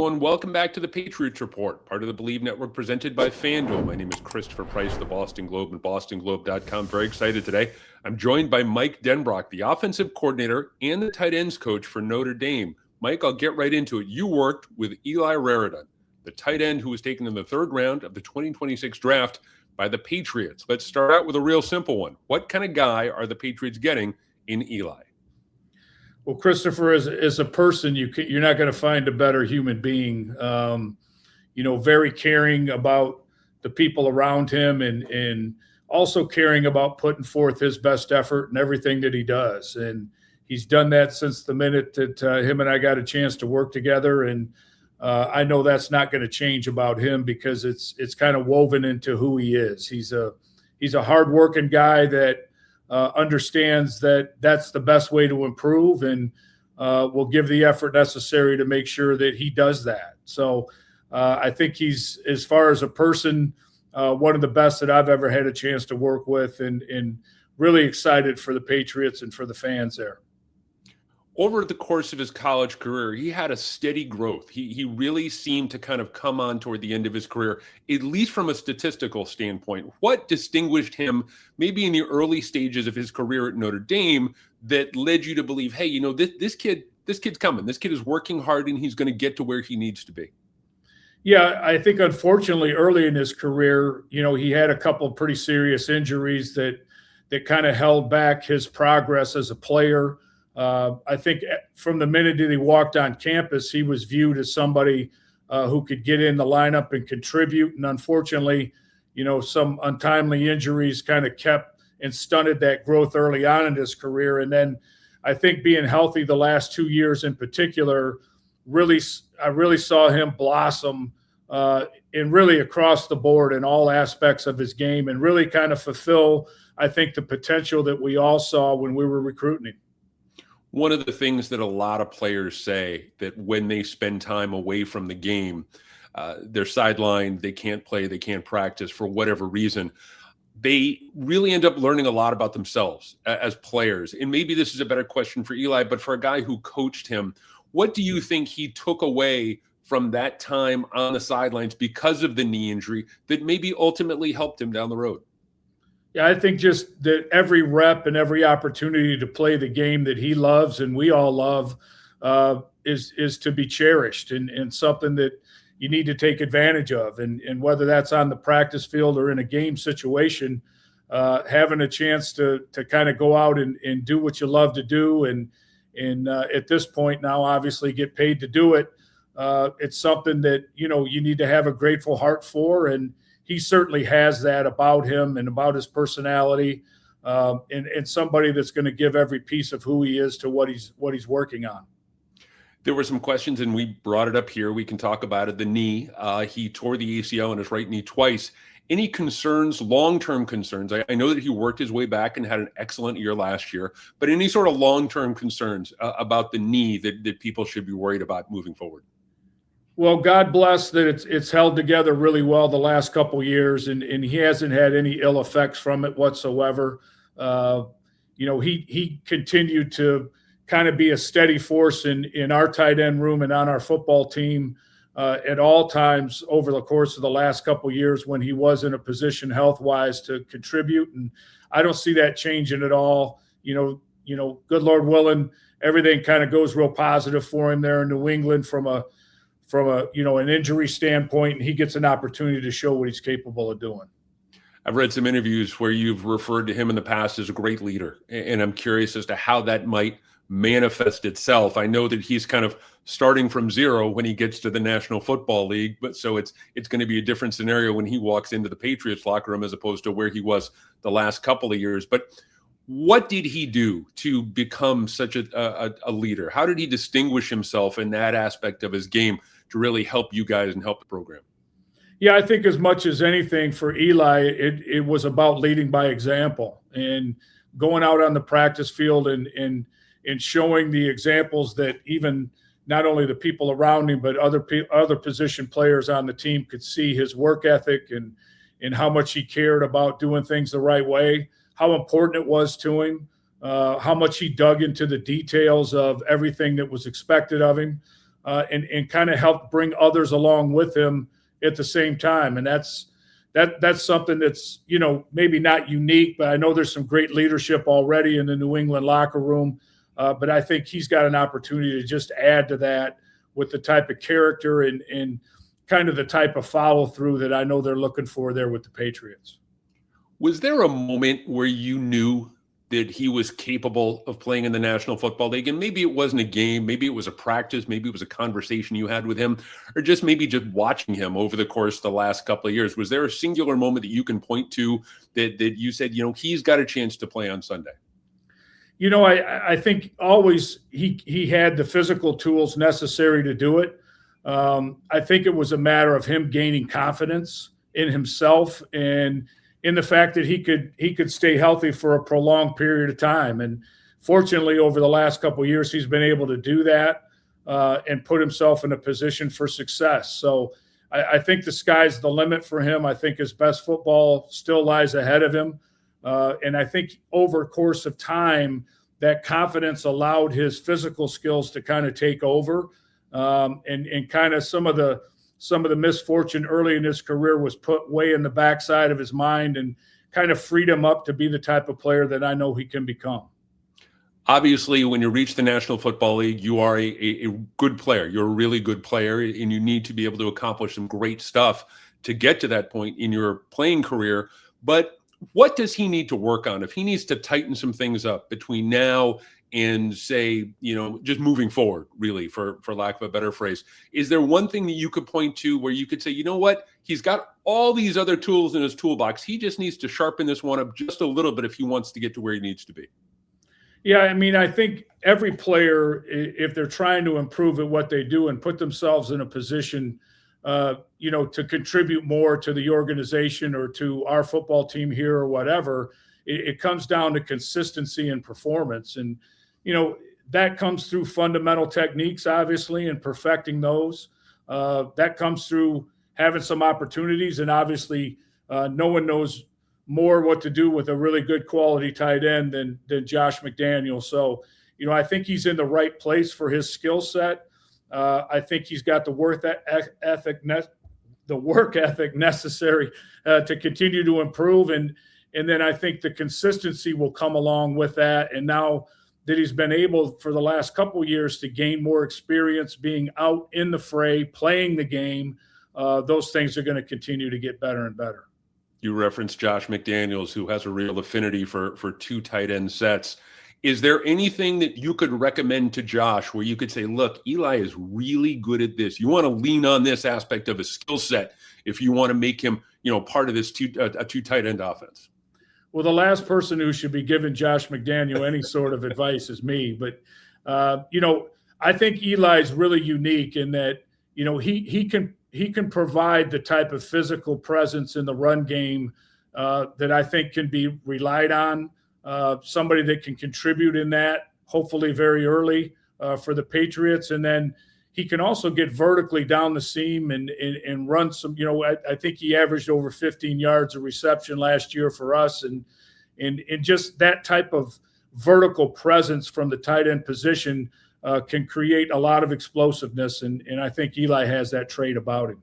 Everyone, welcome back to the Patriots Report, part of the Believe Network presented by FanDuel. My name is Christopher Price, the Boston Globe and bostonglobe.com. Very excited today. I'm joined by Mike Denbrock, the offensive coordinator and the tight ends coach for Notre Dame. Mike, I'll get right into it. You worked with Eli Raridon, the tight end who was taken in the third round of the 2026 draft by the Patriots. Let's start out with a real simple one. What kind of guy are the Patriots getting in Eli? Well, Christopher, as a person, you're not going to find a better human being. Very caring about the people around him and also caring about putting forth his best effort in everything that he does. And he's done that since the minute that him and I got a chance to work together. And I know that's not going to change about him because it's kind of woven into who he is. He's a hardworking guy that understands that that's the best way to improve and will give the effort necessary to make sure that he does that. So I think he's, as far as a person, one of the best that I've ever had a chance to work with and really excited for the Patriots and for the fans there. Over the course of his college career, he had a steady growth. He really seemed to kind of come on toward the end of his career, at least from a statistical standpoint. What distinguished him maybe in the early stages of his career at Notre Dame that led you to believe, hey, this kid's coming. This kid is working hard and he's going to get to where he needs to be? Yeah, I think unfortunately early in his career, he had a couple of pretty serious injuries that kind of held back his progress as a player. I think from the minute that he walked on campus, he was viewed as somebody who could get in the lineup and contribute. And unfortunately, some untimely injuries kind of kept and stunted that growth early on in his career. And then I think being healthy the last 2 years in particular, I really saw him blossom and really across the board in all aspects of his game and really kind of fulfill, I think, the potential that we all saw when we were recruiting him. One of the things that a lot of players say that when they spend time away from the game, they're sidelined, they can't play, they can't practice for whatever reason. They really end up learning a lot about themselves as players. And maybe this is a better question for Eli, but for a guy who coached him, what do you think he took away from that time on the sidelines because of the knee injury that maybe ultimately helped him down the road? Yeah, I think just that every rep and every opportunity to play the game that he loves and we all love is to be cherished and something that you need to take advantage of. And whether that's on the practice field or in a game situation, having a chance to kind of go out and do what you love to do and at this point now obviously get paid to do it. It's something that, you need to have a grateful heart for. And he certainly has that about him and about his personality, and somebody that's going to give every piece of who he is to what he's working on. There were some questions, and we brought it up here. We can talk about it. The knee, he tore the ACL in his right knee twice. Any concerns, long-term concerns? I know that he worked his way back and had an excellent year last year, but any sort of long-term concerns about the knee that people should be worried about moving forward? Well, God bless that it's held together really well the last couple of years, and he hasn't had any ill effects from it whatsoever. He continued to kind of be a steady force in our tight end room and on our football team at all times over the course of the last couple of years when he was in a position health-wise to contribute. And I don't see that changing at all. Good Lord willing, everything kind of goes real positive for him there in New England from an injury standpoint, and he gets an opportunity to show what he's capable of doing. I've read some interviews where you've referred to him in the past as a great leader, and I'm curious as to how that might manifest itself. I know that he's kind of starting from zero when he gets to the National Football League, but so it's going to be a different scenario when he walks into the Patriots locker room as opposed to where he was the last couple of years. But what did he do to become such a leader? How did he distinguish himself in that aspect of his game to really help you guys and help the program? Yeah, I think as much as anything for Eli, it was about leading by example and going out on the practice field and showing the examples that even not only the people around him, but other position players on the team could see his work ethic and how much he cared about doing things the right way, how important it was to him, how much he dug into the details of everything that was expected of him. and kind of help bring others along with him at the same time. And that's something that's, maybe not unique, but I know there's some great leadership already in the New England locker room. But I think he's got an opportunity to just add to that with the type of character and kind of the type of follow through that I know they're looking for there with the Patriots. Was there a moment where you knew that he was capable of playing in the National Football League? And maybe it wasn't a game, maybe it was a practice, maybe it was a conversation you had with him, or just watching him over the course of the last couple of years. Was there a singular moment that you can point to that you said, he's got a chance to play on Sunday? I think always he had the physical tools necessary to do it. I think it was a matter of him gaining confidence in himself and in the fact that he could stay healthy for a prolonged period of time. And fortunately, over the last couple of years, he's been able to do that and put himself in a position for success. So I think the sky's the limit for him. I think his best football still lies ahead of him. And I think over the course of time, that confidence allowed his physical skills to kind of take over. And kind of some of the misfortune early in his career was put way in the backside of his mind and kind of freed him up to be the type of player that I know he can become. Obviously, when you reach the National Football League, you are a good player. You're a really good player, and you need to be able to accomplish some great stuff to get to that point in your playing career. But what does he need to work on? If he needs to tighten some things up between now and say, just moving forward, really, for lack of a better phrase, is there one thing that you could point to where you could say, he's got all these other tools in his toolbox. He just needs to sharpen this one up just a little bit if he wants to get to where he needs to be. Yeah, I think every player, if they're trying to improve at what they do and put themselves in a position, to contribute more to the organization or to our football team here or whatever, it comes down to consistency and performance. And, that comes through fundamental techniques, obviously, and perfecting those. That comes through having some opportunities. And obviously, no one knows more what to do with a really good quality tight end than Josh McDaniels. So, I think he's in the right place for his skill set. I think he's got the work ethic necessary to continue to improve. And then I think the consistency will come along with that. And now that he's been able for the last couple of years to gain more experience being out in the fray, playing the game, those things are going to continue to get better and better. You referenced Josh McDaniels, who has a real affinity for two tight end sets. Is there anything that you could recommend to Josh where you could say, look, Eli is really good at this. You want to lean on this aspect of his skill set if you want to make him, part of this two tight end offense? Well, the last person who should be giving Josh McDaniel any sort of advice is me. But, I think Eli's really unique in that, he can provide the type of physical presence in the run game that I think can be relied on. Somebody that can contribute in that, hopefully very early for the Patriots. And then he can also get vertically down the seam and run some, I think he averaged over 15 yards of reception last year for us. And just that type of vertical presence from the tight end position can create a lot of explosiveness. And I think Eli has that trait about him.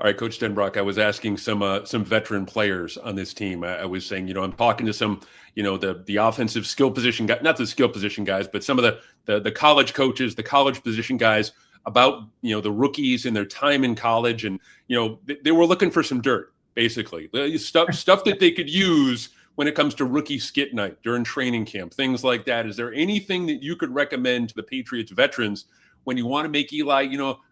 All right, Coach Denbrock, I was asking some veteran players on this team. I was saying, I'm talking to some, the offensive skill position guys, not the skill position guys, but some of the college coaches, the college position guys about, the rookies and their time in college. And, they were looking for some dirt, basically. Stuff that they could use when it comes to rookie skit night during training camp, things like that. Is there anything that you could recommend to the Patriots veterans when you want to make Eli,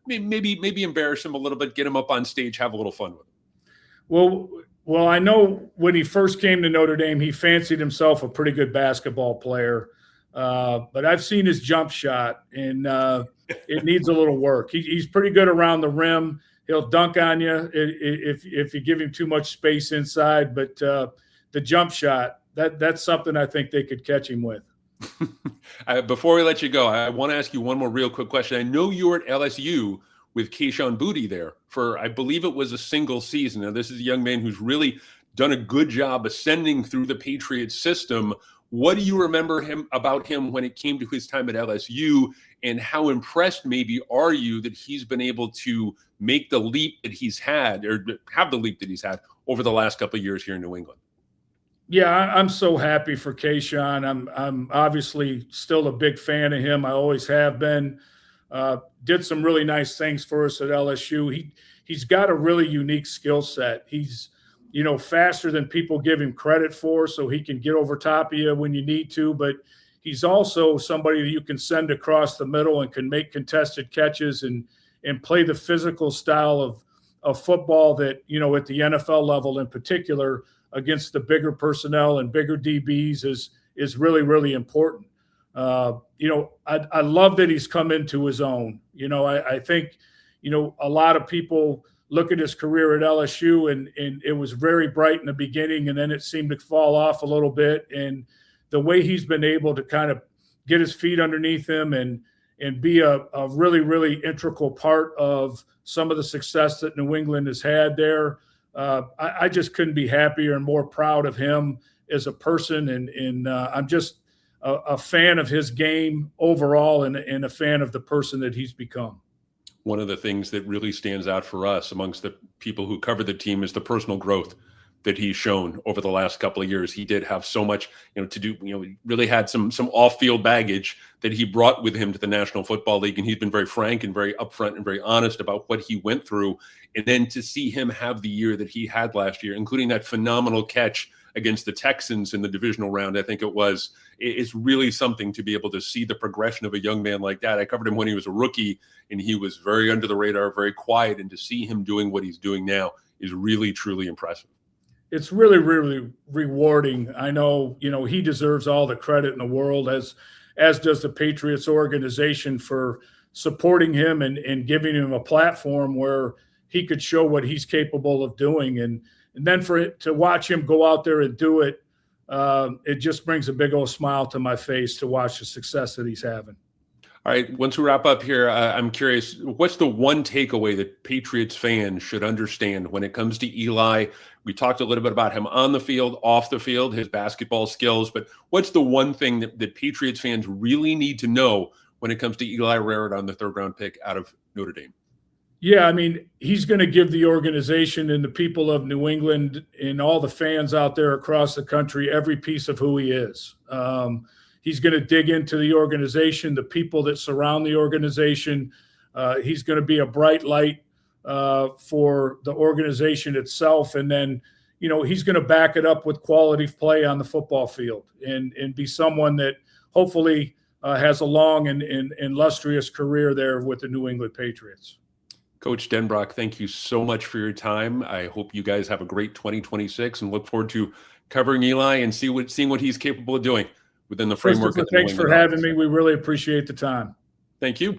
maybe embarrass him a little bit, get him up on stage, have a little fun with him? Well, I know when he first came to Notre Dame, he fancied himself a pretty good basketball player. But I've seen his jump shot, and it needs a little work. He's pretty good around the rim. He'll dunk on you if you give him too much space inside. But the jump shot, that's something I think they could catch him with. Before we let you go, I want to ask you one more real quick question. I know you were at LSU with Kayshon Boutte there for, I believe it was a single season. Now, this is a young man who's really done a good job ascending through the Patriots system. What do you remember about him when it came to his time at LSU, and how impressed maybe are you that he's been able to make the leap that he's had, or have the leap that he's had over the last couple of years here in New England? Yeah, I'm so happy for Kayshon. I'm obviously still a big fan of him. I always have been. Did some really nice things for us at LSU. He's got a really unique skill set. He's, faster than people give him credit for, so he can get over top of you when you need to. But he's also somebody that you can send across the middle and can make contested catches and play the physical style of football that, at the NFL level in particular, against the bigger personnel and bigger DBs is really, really important. I love that he's come into his own. I think, a lot of people look at his career at LSU and it was very bright in the beginning, and then it seemed to fall off a little bit. And the way he's been able to kind of get his feet underneath him and be a really, really integral part of some of the success that New England has had there. I just couldn't be happier and more proud of him as a person. And I'm just a fan of his game overall and a fan of the person that he's become. One of the things that really stands out for us amongst the people who cover the team is the personal growth that he's shown over the last couple of years. He did have so much, to do, he really had some off-field baggage that he brought with him to the National Football League. And he's been very frank and very upfront and very honest about what he went through. And then to see him have the year that he had last year, including that phenomenal catch against the Texans in the divisional round, I think it was, it's really something to be able to see the progression of a young man like that. I covered him when he was a rookie, and he was very under the radar, very quiet. And to see him doing what he's doing now is really, truly impressive. It's really, really rewarding. I know, he deserves all the credit in the world, as does the Patriots organization, for supporting him and giving him a platform where he could show what he's capable of doing. And then to watch him go out there and do it, it just brings a big old smile to my face to watch the success that he's having. All right, once we wrap up here, I'm curious, what's the one takeaway that Patriots fans should understand when it comes to Eli? We talked a little bit about him on the field, off the field, his basketball skills, but what's the one thing that Patriots fans really need to know when it comes to Eli Raridon, the third-round pick out of Notre Dame? Yeah, I mean, he's going to give the organization and the people of New England and all the fans out there across the country every piece of who he is. He's going to dig into the organization, the people that surround the organization. He's going to be a bright light for the organization itself. And then, he's going to back it up with quality play on the football field and be someone that hopefully has a long and illustrious career there with the New England Patriots. Coach Denbrock, thank you so much for your time. I hope you guys have a great 2026 and look forward to covering Eli and seeing what he's capable of doing within the framework. Thanks for having me. We really appreciate the time. Thank you.